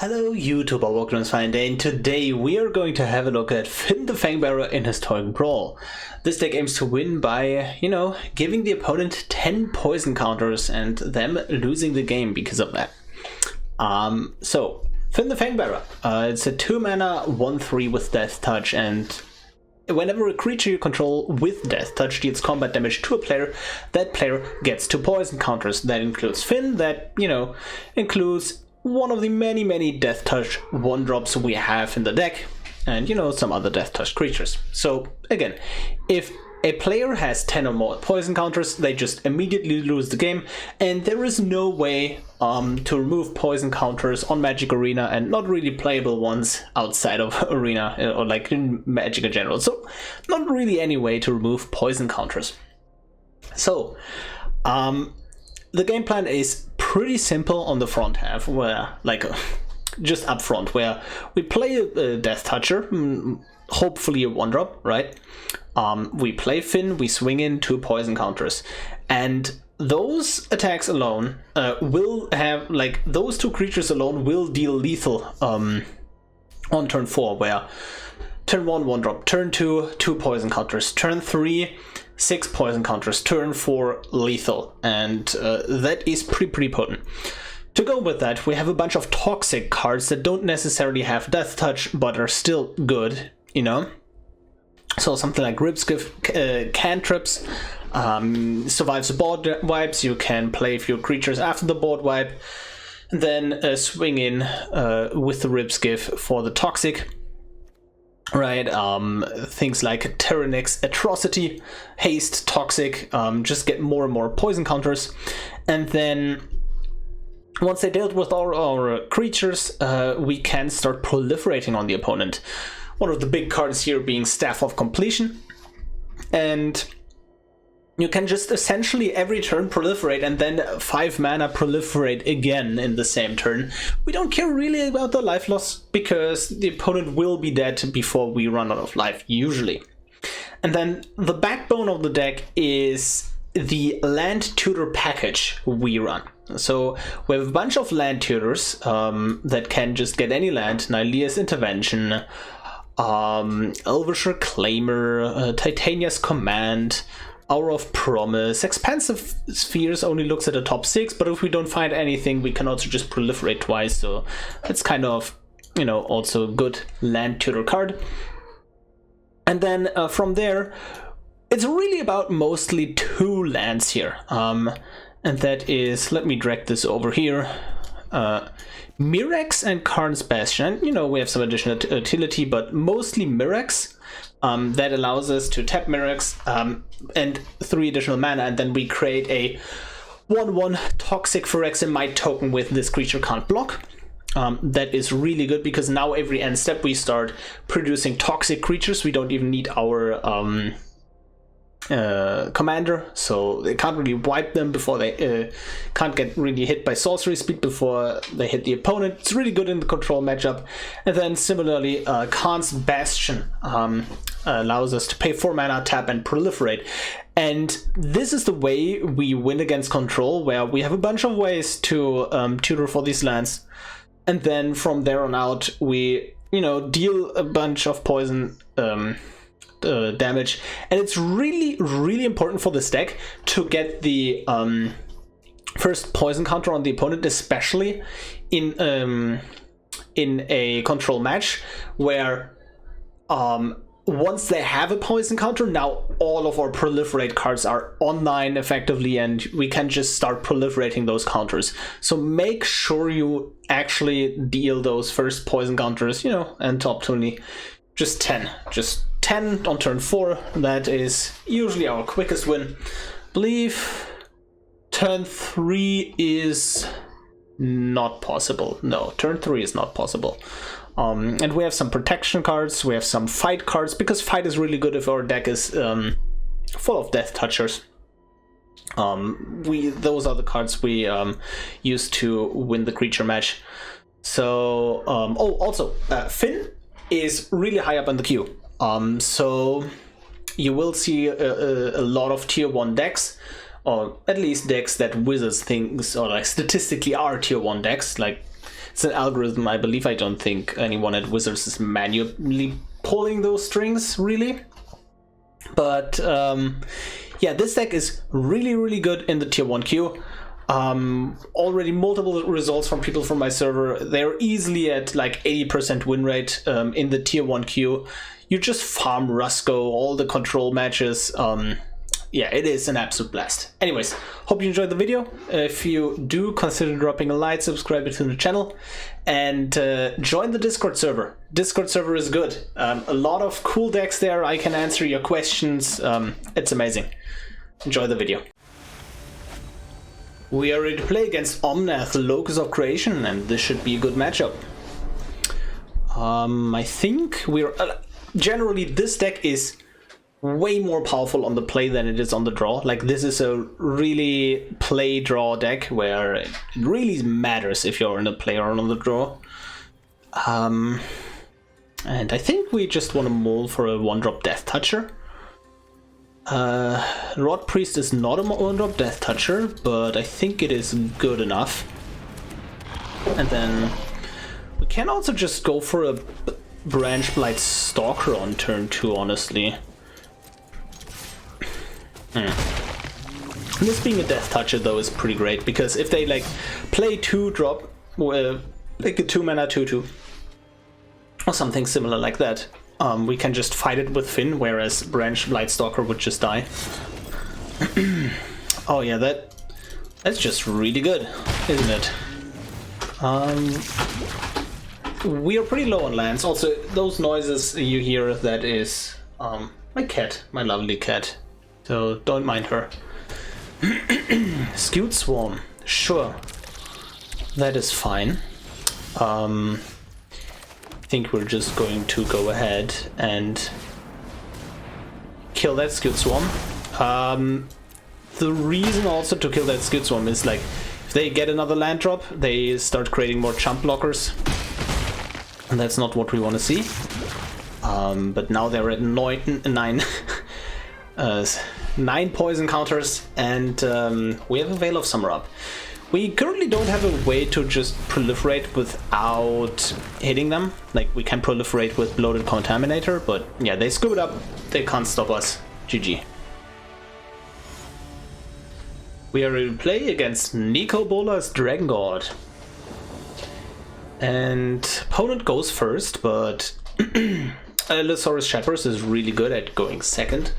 Hello YouTube, welcome to MTGA, and today we are going to have a look at Fynn the Fangbearer in historic Brawl. This deck aims to win by, giving the opponent 10 poison counters and them losing the game because of that. So, Fynn the Fangbearer, it's a 2-mana 1/3 with Death Touch, and whenever a creature you control with Death Touch deals combat damage to a player, that player gets 2 poison counters. That includes Fynn, that, includes one of the many Death Touch 1-drops we have in the deck, and some other Death Touch creatures. So again, if a player has 10 or more poison counters, they just immediately lose the game, and there is no way to remove poison counters on Magic Arena, and not really playable ones outside of Arena, or like in Magic in general. So not really any way to remove poison counters. So the game plan is pretty simple on the front half, where just up front, where we play a Death Toucher, hopefully a 1-drop, right? We play Fynn, we swing in 2 poison counters, and those attacks alone will have, those 2 creatures alone will deal lethal on turn 4, where turn 1, 1-drop, turn 2, 2 poison counters, turn 3, 6 poison counters, turn 4 lethal, and that is pretty potent. To go with that, we have a bunch of toxic cards that don't necessarily have Death Touch, but are still good, So something like Ripskiff, cantrips, survives the board wipes. You can play a few creatures after the board wipe, and then swing in with the Ripskiff for the toxic. Right, things like Tyrannix, Atrocity, Haste, Toxic, just get more and more poison counters. And then once they dealt with our creatures, we can start proliferating on the opponent. One of the big cards here being Staff of Completion. And you can just essentially every turn proliferate, and then 5 mana proliferate again in the same turn. We don't care really about the life loss, because the opponent will be dead before we run out of life, usually. And then the backbone of the deck is the land tutor package we run. So we have a bunch of land tutors that can just get any land: Nylea's Intervention, Elvish Reclaimer, Titania's Command, Hour of Promise. Expansive Spheres only looks at the top 6, but if we don't find anything, we can also just proliferate twice, so it's kind of, also a good land tutor card. And then from there, it's really about mostly 2 lands here, and that is, let me drag this over here, Mirrex and Karn's Bastion. We have some additional utility, but mostly Mirrex. That allows us to tap Mirrex and 3 additional mana, and then we create a 1/1 Toxic Phyrexian token with this creature can't block. That is really good, because now every end step we start producing toxic creatures. We don't even need our commander, so they can't really wipe them before they can't get really hit by sorcery speed before they hit the opponent. It's really good in the control matchup. And then similarly, Khan's Bastion allows us to pay 4 mana, tap, and proliferate. And this is the way we win against control, where we have a bunch of ways to tutor for these lands, and then from there on out we deal a bunch of poison damage. And it's really important for this deck to get the first poison counter on the opponent, especially in a control match, where once they have a poison counter, now all of our proliferate cards are online effectively, and we can just start proliferating those counters. So make sure you actually deal those first poison counters, and optimally just 10. Just 10 on turn 4. That is usually our quickest win. I believe turn 3 is not possible. No, turn 3 is not possible. And we have some protection cards, we have some fight cards, because fight is really good if our deck is full of Death Touchers. Those are the cards we use to win the creature match. So, also, Fynn is really high up on the queue. So you will see a lot of tier 1 decks, or at least decks that wizards things, or statistically are tier 1 decks, it's an algorithm, I believe. I don't think anyone at Wizards is manually pulling those strings, really. But yeah, this deck is really, really good in the tier 1 queue. Already multiple results from people from my server. They're easily at like 80% win rate in the tier 1 queue. You just farm Rusko, all the control matches. Yeah, it is an absolute blast. Anyways, hope you enjoyed the video. If you do, consider dropping a like, subscribe to the channel, and join the Discord server. Discord server is good. A lot of cool decks there. I can answer your questions. It's amazing. Enjoy the video. We are ready to play against Omnath, Locus of Creation, and this should be a good matchup. I think we're... generally, this deck is way more powerful on the play than it is on the draw. Like, this is a really play-draw deck where it really matters if you're in the play or on the draw. And I think we just want to mold for a 1-drop Death Toucher. Rod Priest is not a 1-drop Death Toucher, but I think it is good enough. And then we can also just go for a Branch Blight Stalker on turn 2, honestly. This being a Death Toucher though is pretty great, because if they like play 2-drop, like a 2-mana 2/2 or something similar like that, we can just fight it with Fynn, whereas Branch Blight Stalker would just die. Oh yeah, that's just really good, isn't it? We are pretty low on lands. Also, those noises you hear, that is my cat, my lovely cat. So don't mind her. Skewed Swarm, sure, that is fine. I think we're just going to go ahead and kill that Skewed Swarm. The reason also to kill that Skewed Swarm is, like, if they get another land drop, they start creating more chump blockers, and that's not what we want to see. But now they're at 9 poison counters, and we have a Veil of Summer up. We currently don't have a way to just proliferate without hitting them. Like, we can proliferate with Bloated Contaminator, but yeah, they scoop it up, they can't stop us. GG. We are ready to play against Nico Bola's Dragon God. And opponent goes first, but Allosaurus Shepherd is really good at going second,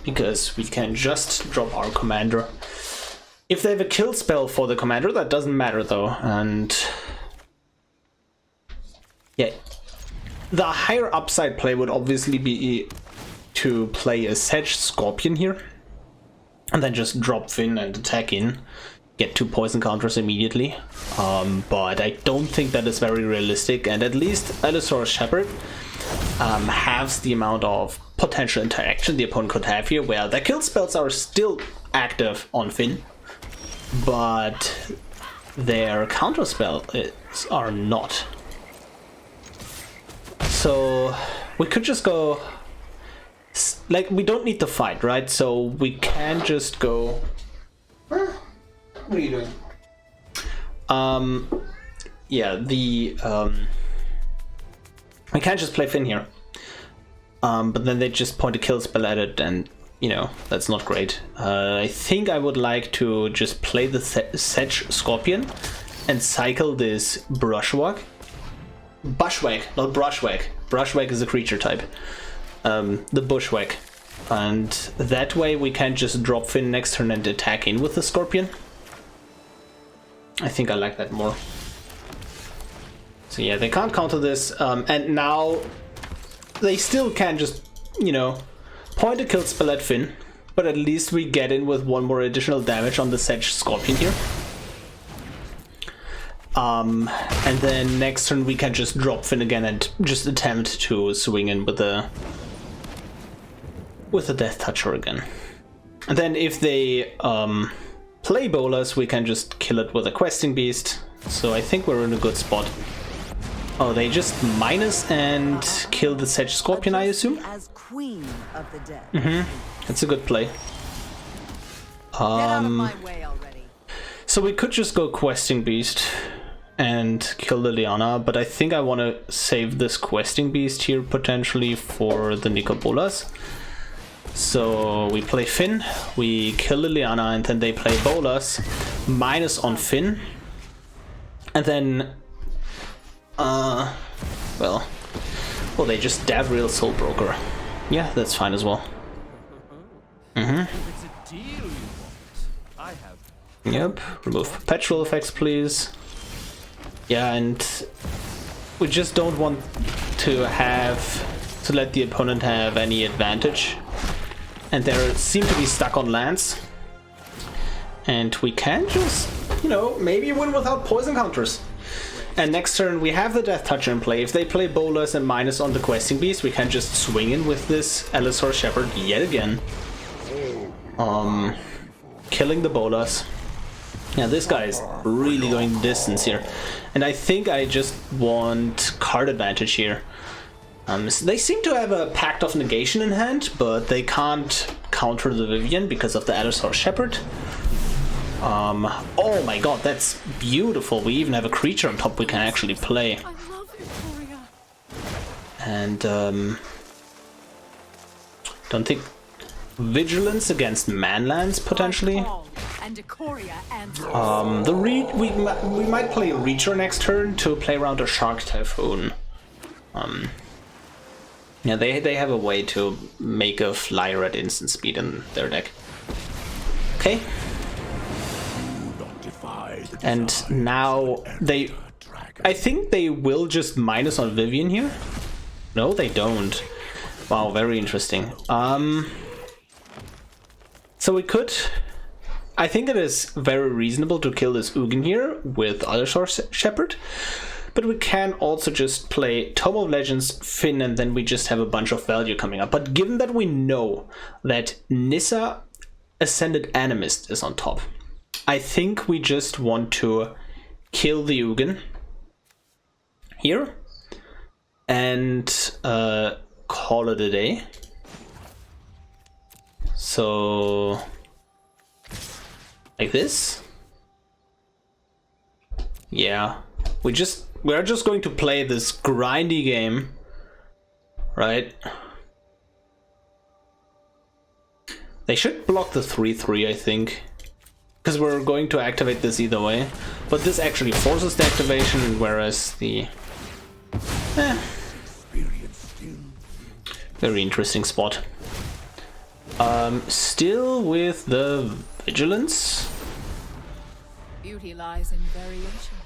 because we can just drop our commander. If they have a kill spell for the commander, that doesn't matter though. And yeah, the higher upside play would obviously be to play a Sedge Scorpion here, and then just drop Fynn and attack in, get 2 poison counters immediately. But I don't think that is very realistic, and at least Allosaurus Shepherd halves the amount of potential interaction the opponent could have here, where the kill spells are still active on Fynn, but their counter spells are not. So we could just go, like, we don't need to fight, right? So we can just go. What are you doing? Yeah, I can't just play Fynn here. But then they just point a kill spell at it, and, you know, that's not great. I think I would like to just play the Sedge Scorpion and cycle this Bushwhack. Bushwhack, not Brushwhack. Brushwhack is a creature type. The Bushwhack. And that way we can just drop Fynn next turn and attack in with the Scorpion. I think I like that more. So yeah, they can't counter this, and now they still can just, you know, point a kill spell at Fynn, but at least we get in with 1 more additional damage on the Sedge Scorpion here. And then next turn we can just drop Fynn again and just attempt to swing in with a Death Toucher again. And then if they play Bolas, we can just kill it with a Questing Beast. So I think we're in a good spot. Oh, they just minus and kill the Sedge Scorpion, I assume? As queen of the dead. That's a good play. Get out of my way already. So we could just go Questing Beast and kill the Liliana, but I think I want to save this questing beast here potentially for the Nicobolas. So we play Fynn, we kill Liliana, and then they play Bolas, minus on Fynn. And then, well, they just Davriel Soulbroker. Yeah, that's fine as well. Yep, remove perpetual effects, please. Yeah, and we just don't want to let the opponent have any advantage. And they seem to be stuck on lands. And we can just, you know, maybe win without poison counters. And next turn we have the Death Toucher in play. If they play Bolas and minus on the Questing Beast, we can just swing in with this Elisor Shepherd yet again. Killing the Bolas. Yeah, this guy is really going distance here. And I think I just want card advantage here. They seem to have a Pact of Negation in hand, but they can't counter the Vivien because of the Elisor Shepherd. Oh my god, that's beautiful. We even have a creature on top we can actually play. I love Euphoria. And don't think Vigilance against Manlands potentially. We might play Reacher next turn to play around a Shark Typhoon. Yeah, they have a way to make a flyer at instant speed in their deck. Okay. And now I think they will just minus on Vivien here. No, they don't. Wow, very interesting. So we could... I think it is very reasonable to kill this Ugin here with Elisor Shepherd. But we can also just play Tome of Legends, Fynn, and then we just have a bunch of value coming up. But given that we know that Nissa Ascended Animist is on top, I think we just want to kill the Ugin here and call it a day. So, like this. Yeah, we're just going to play this grindy game, right? They should block the 3/3, I think. Because we're going to activate this either way. But this actually forces the activation, whereas the... Very interesting spot. Still with the Vigilance. Beauty lies in variation.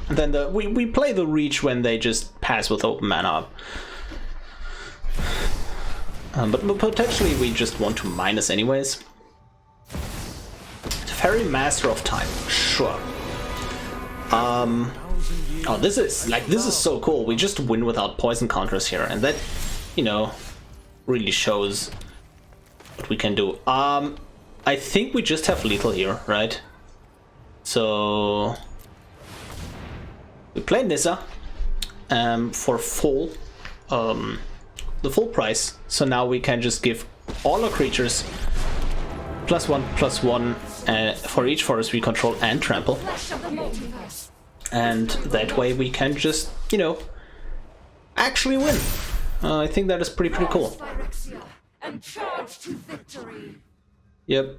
And then we play the Reach when they just pass with open mana. But potentially we just want to minus anyways. Fairy Master of Time, sure. Oh, this is so cool. We just win without poison counters here, and that, you know, really shows what we can do. I think we just have lethal here, right? So we play Nissa for full, the full price. So now we can just give all our creatures +1/+1 for each forest we control and trample. And that way we can just, you know, actually win. I think that is pretty cool. Yep.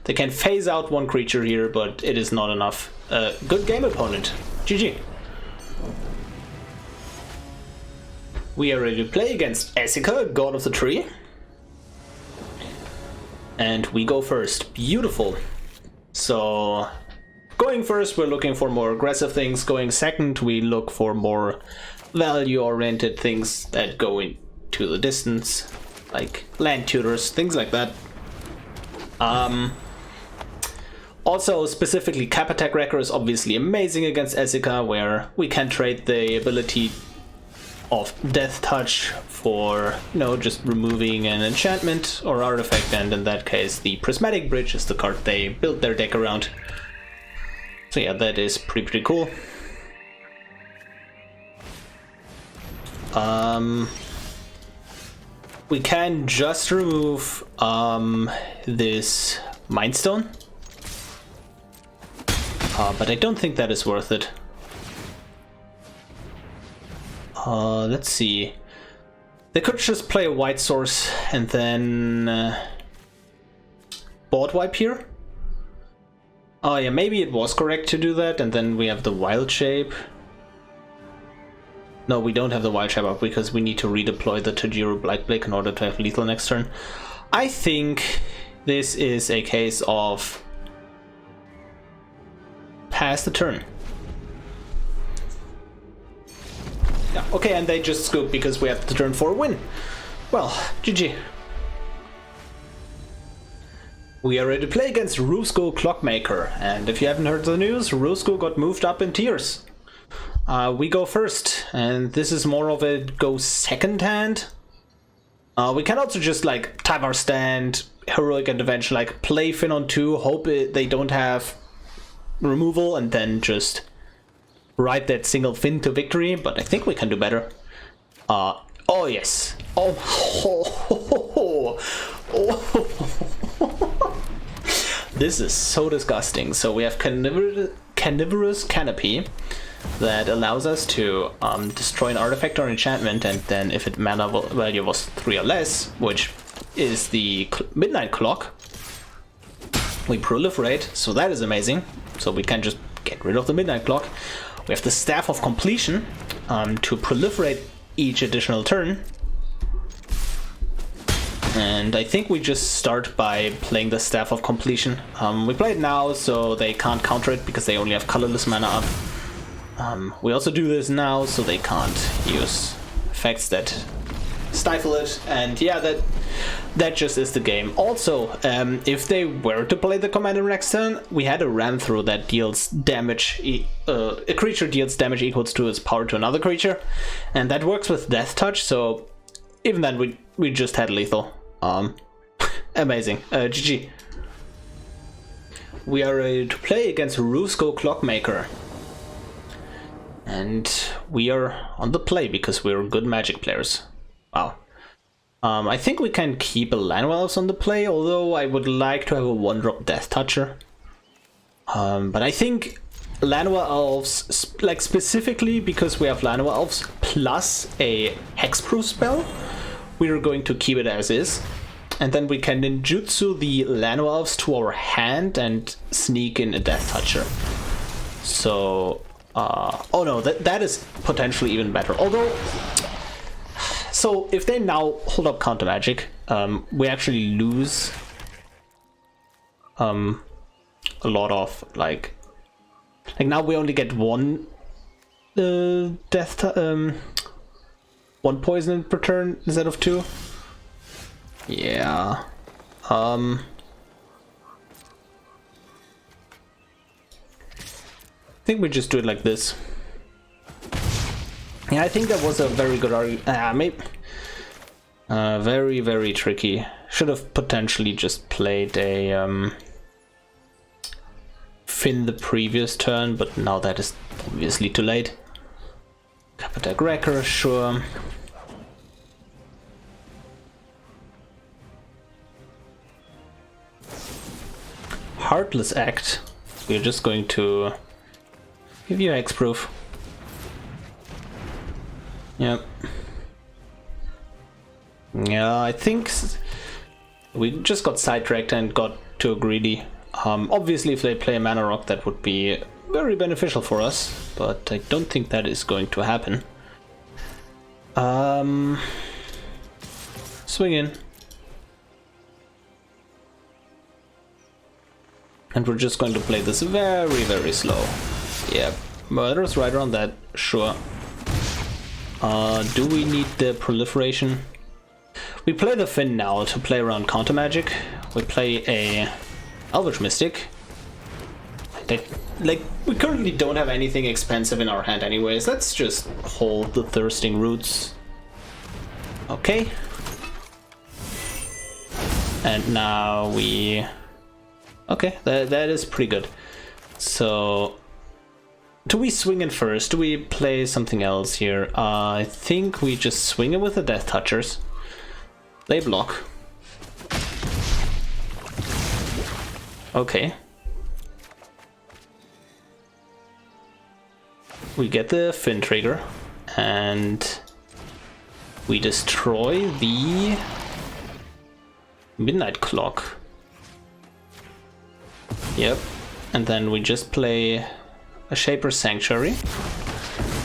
They can phase out one creature here, but it is not enough. Good game, opponent. GG. We are ready to play against Esika, God of the Tree. And we go first. Beautiful. So, going first, we're looking for more aggressive things. Going second, we look for more value-oriented things that go into the distance, like land tutors, things like that. Also, specifically, Kappa Tech-Wrecker is obviously amazing against Esika, where we can trade the ability of Death Touch for, you know, just removing an enchantment or artifact, and in that case the Prismatic Bridge is the card they built their deck around. So yeah, that is pretty cool. We can just remove this Mind Stone, but I don't think that is worth it. Let's see. They could just play a white source and then board wipe here. Oh yeah, maybe it was correct to do that, and then we have the wild shape. No, we don't have the wild shape up because we need to redeploy the Tajuru Blightblade in order to have lethal next turn. I think this is a case of pass the turn. Yeah, okay, and they just scoop because we have the turn 4 win. Well, GG. We are ready to play against Rusko Clockmaker, and if you haven't heard the news, Rusko got moved up in tiers. We go first, and this is more of a go second hand. We can also just like type our stand, heroic intervention, like play Fynn on 2, hope they don't have removal, and then just ride that single Fynn to victory, but I think we can do better. Oh yes. Oh, This is so disgusting. So we have Carnivorous Canopy that allows us to destroy an artifact or enchantment, and then if its mana value was 3 or less, which is the midnight clock, we proliferate, so that is amazing. So we can just get rid of the midnight clock. We have the Staff of Completion to proliferate each additional turn. And I think we just start by playing the Staff of Completion. We play it now, so they can't counter it because they only have colorless mana up. We also do this now, so they can't use effects that stifle it. And yeah, that just is the game. Also, if they were to play the commander next turn, we had a ram through that deals damage. A creature deals damage equals to its power to another creature, and that works with Death Touch. So even then, we just had lethal. Amazing. GG. We are ready to play against Rusko Clockmaker, and we are on the play because we're good Magic players. Wow. I think we can keep a Llanowar Elves on the play, although I would like to have a 1-drop Death Toucher. But I think Llanowar Elves, like specifically because we have Llanowar Elves plus a Hexproof spell, we are going to keep it as is. And then we can ninjutsu the Llanowar Elves to our hand and sneak in a Death Toucher. So, oh no, that is potentially even better. Although, so if they now hold up counter magic, we actually lose a lot of like now we only get one one poison per turn instead of 2. Yeah. I think we just do it like this. Yeah, I think that was a very good argument. Maybe very, very tricky. Should have potentially just played a Fynn the previous turn, but now that is obviously too late. Kappa Tech-Wrecker, sure. Heartless Act. We're just going to give you Hexproof. Yep. Yeah, I think we just got sidetracked and got too greedy. Obviously, if they play a Mana Rock, that would be very beneficial for us, but I don't think that is going to happen. Swing in. And we're just going to play this very, very slow. Yeah, Murderous Rider on that, sure. Do we need the proliferation? We play the Fynn now to play around counter magic. We play a Elvish Mystic. Like, we currently don't have anything expensive in our hand anyways. Let's just hold the Thirsting Roots. Okay. And now we... Okay, that is pretty good. So, do we swing it first? Do we play something else here? I think we just swing it with the Death Touchers. They block. Okay. We get the Fynn trigger, and we destroy the midnight clock. Yep, and then we just play a Shaper's Sanctuary.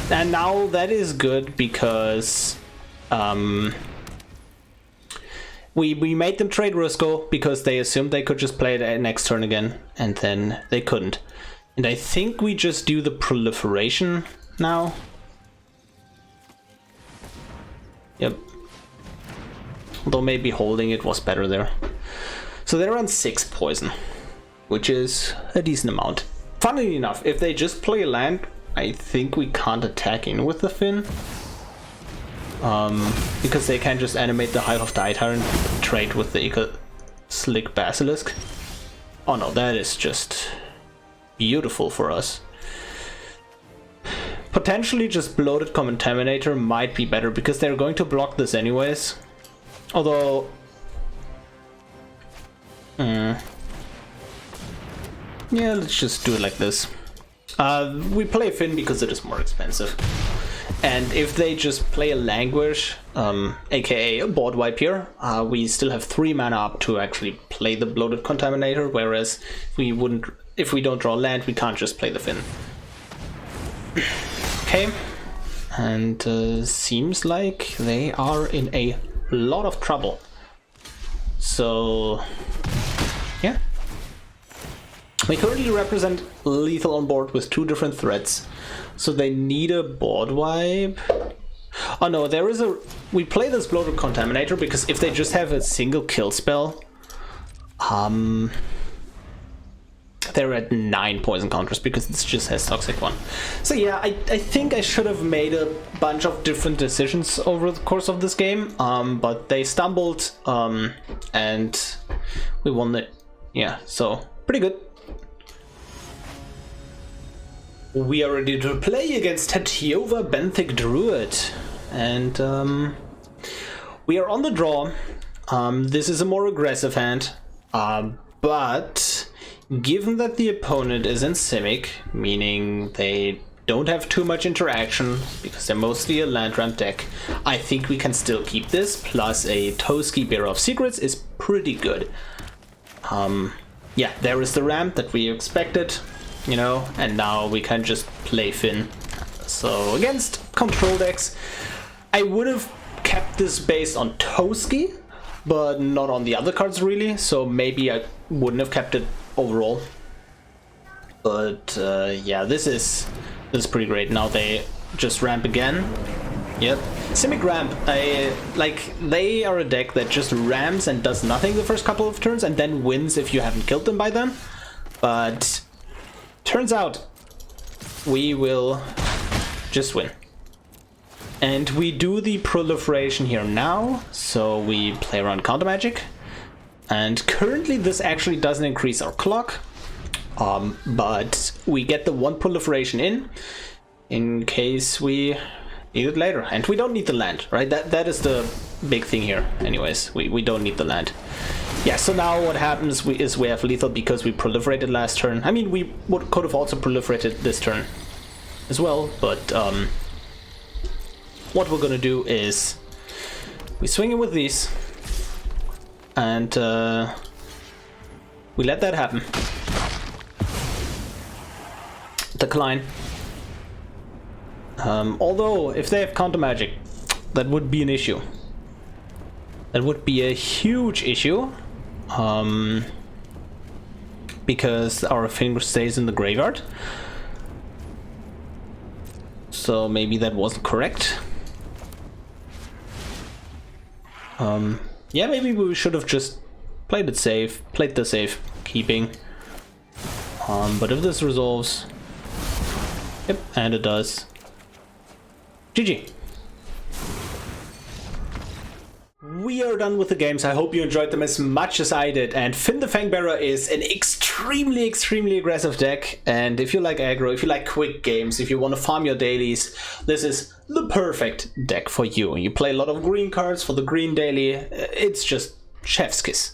And now that is good because we made them trade Rusko because they assumed they could just play it next turn again, and then they couldn't. And I think we just do the proliferation now. Yep. Although maybe holding it was better there. So they're on 6 poison, which is a decent amount. Funnily enough, if they just play land, I think we can't attack in with the Fynn. Because they can just animate the Hive of the Hydra and trade with the Slick Basilisk. Oh no, that is just beautiful for us. Potentially just Bloated Contaminator might be better because they're going to block this anyways. Although... yeah, let's just do it like this. We play Fynn because it is more expensive. And if they just play a Languish, aka a board wipe here, we still have 3 mana up to actually play the Bloated Contaminator, whereas if we don't draw land, we can't just play the Fynn. Okay, and seems like they are in a lot of trouble. So, yeah. We currently represent lethal on board with 2 different threats. So they need a board wipe. Oh no, there is a... We play this Bloated Contaminator because if they just have a single kill spell, they're at 9 poison counters because this just has Toxic 1. So yeah, I think I should have made a bunch of different decisions over the course of this game, but they stumbled, and we won it. Yeah, so pretty good. We are ready to play against Tatiova Benthic Druid, and we are on the draw. This is a more aggressive hand, but given that the opponent is in Simic, meaning they don't have too much interaction because they're mostly a land ramp deck, I think we can still keep this, plus a Toski Bearer of Secrets is pretty good. Yeah, there is the ramp that we expected, you know, and now we can just play Fynn. So against control decks, I would have kept this based on Toski, but not on the other cards really, so maybe I wouldn't have kept it overall. But yeah, this is pretty great. Now they just ramp again. Yep, Simic ramp. They are a deck that just ramps and does nothing the first couple of turns and then wins if you haven't killed them by then. But turns out we will just win. And we do the proliferation here now, so we play around counter magic. And currently this actually doesn't increase our clock, but we get the 1 proliferation in case we need it later. And we don't need the land, right? That is the big thing here. Anyways, we don't need the land. Yeah, so now what happens is we have lethal because we proliferated last turn. I mean, we could have also proliferated this turn as well, but what we're gonna do is we swing it with these, and we let that happen. Decline. Although, if they have counter magic, that would be an issue. That would be a huge issue. Because our finger stays in the graveyard. So maybe that wasn't correct. Yeah, maybe we should have just played it safe, played the safe, keeping. But if this resolves, yep, and it does. GG. We are done with the games. I hope you enjoyed them as much as I did. And Fynn the Fangbearer is an extremely aggressive deck. And if you like aggro, if you like quick games, if you want to farm your dailies, this is the perfect deck for you. You play a lot of green cards for the green daily. It's just chef's kiss.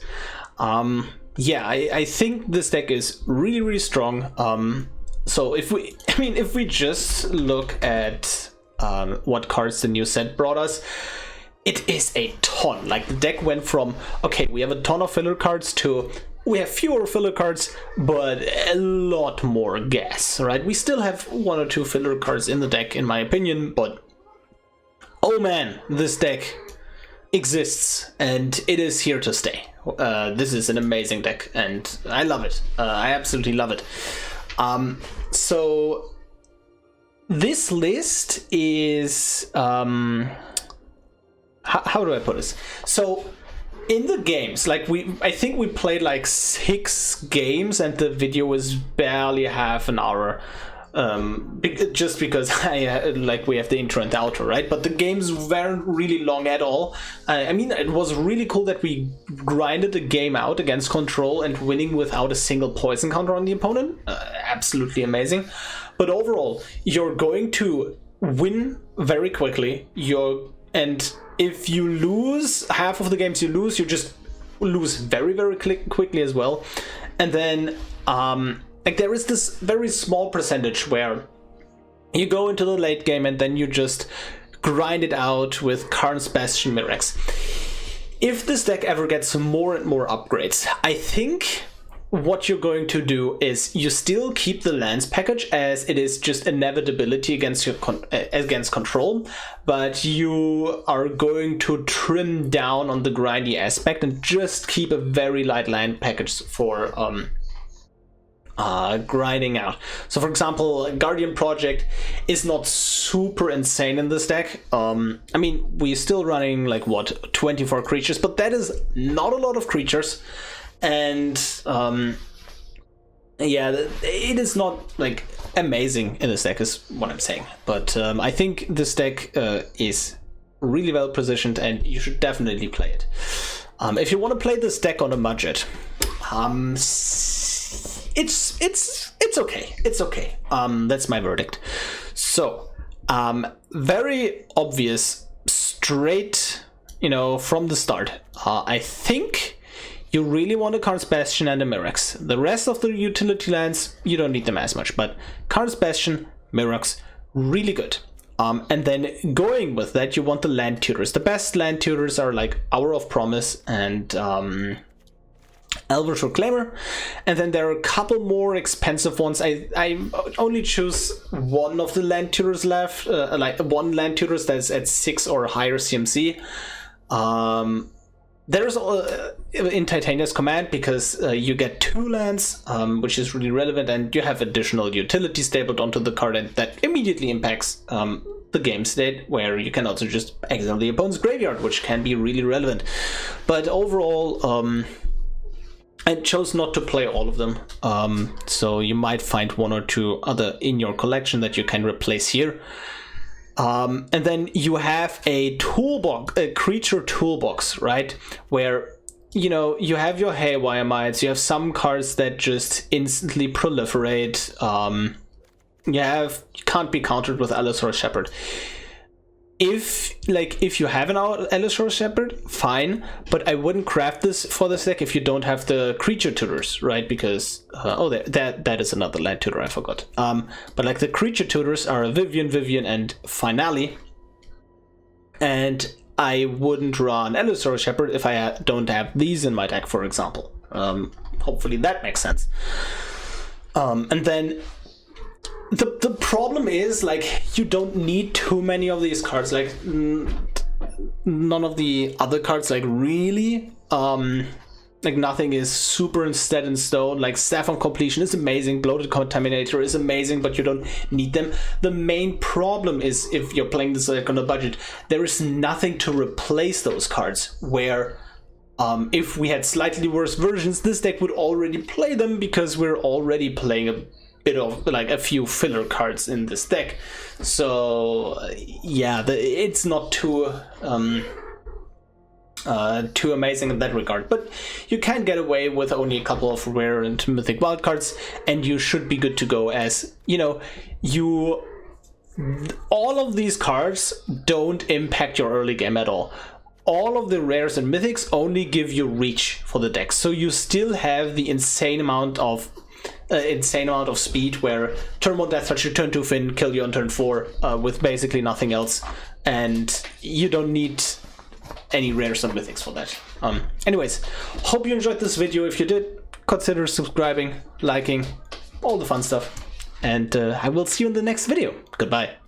Yeah, I think this deck is really strong. So if we just look at what cards the new set brought us. It is a ton. Like, the deck went from, okay, we have a ton of filler cards to we have fewer filler cards, but a lot more gas, right? We still have 1 or 2 filler cards in the deck, in my opinion, but oh man, this deck exists and it is here to stay. This is an amazing deck and I love it. I absolutely love it. So this list is how do I put this? So in the games, like I think we played like 6 games and the video was barely half an hour. Just because we have the intro and the outro, right? But the games weren't really long at all. I mean, it was really cool that we grinded the game out against control and winning without a single poison counter on the opponent. Absolutely amazing. But overall, you're going to win very quickly. And if you lose half of the games you just lose very, very quickly as well. And then like, there is this very small percentage where you go into the late game and then you just grind it out with Karn's Bastion Mirex. If this deck ever gets more and more upgrades, I think what you're going to do is you still keep the lands package as it is just inevitability against against control, but you are going to trim down on the grindy aspect and just keep a very light land package for grinding out. So for example, Guardian Project is not super insane in this deck. I mean, we're still running like what, 24 creatures, but that is not a lot of creatures. And yeah, it is not like amazing in this deck is what I'm saying, but I think this deck is really well positioned and you should definitely play it. If you want to play this deck on a budget, it's okay. It's okay. That's my verdict. So, very obvious, straight, from the start. I think you really want a Karn's Bastion and a Mirex. The rest of the utility lands, you don't need them as much, but Karn's Bastion, Mirex, really good. And then going with that, you want the land tutors. The best land tutors are like Hour of Promise and Elvish Reclaimer, and then there are a couple more expensive ones. I only choose one of the land tutors left, like one land tutors that's at 6 or higher CMC. There's in Titania's Command because you get 2 lands, which is really relevant, and you have additional utility stapled onto the card, and that immediately impacts the game state, where you can also just exile the opponent's graveyard, which can be really relevant. But overall, I chose not to play all of them, so you might find 1 or 2 other in your collection that you can replace here. And then you have a toolbox, a creature toolbox, right? Where, you have your Haywire Mites, you have some cards that just instantly proliferate. You can't be countered with Allosaurus Shepherd. If you have an Allosaurus Shepherd, fine, but I wouldn't craft this for this deck if you don't have the creature tutors, right? Because that is another land tutor, I forgot. But like the creature tutors are Vivien, and Finale, and I wouldn't run Allosaurus Shepherd if I don't have these in my deck, for example. Hopefully that makes sense. And then the problem is, like, you don't need too many of these cards. Like, none of the other cards, like, really, like, nothing is super set in stone. Like, Staff on Completion is amazing, Bloated Contaminator is amazing, but you don't need them. The main problem is, if you're playing this like on a budget, there is nothing to replace those cards, where if we had slightly worse versions, this deck would already play them, because we're already playing a bit of like a few filler cards in this deck. So yeah, it's not too amazing in that regard, but you can get away with only a couple of rare and mythic wildcards, and you should be good to go, as all of these cards don't impact your early game at all. All of the rares and mythics only give you reach for the deck, so you still have the insane amount of insane amount of speed where turn 1 Death Touch, you turn 2 Fynn, kill you on turn 4 with basically nothing else, and you don't need any rares and mythics for that. Anyways, hope you enjoyed this video. If you did, consider subscribing, liking, all the fun stuff, and I will see you in the next video. Goodbye.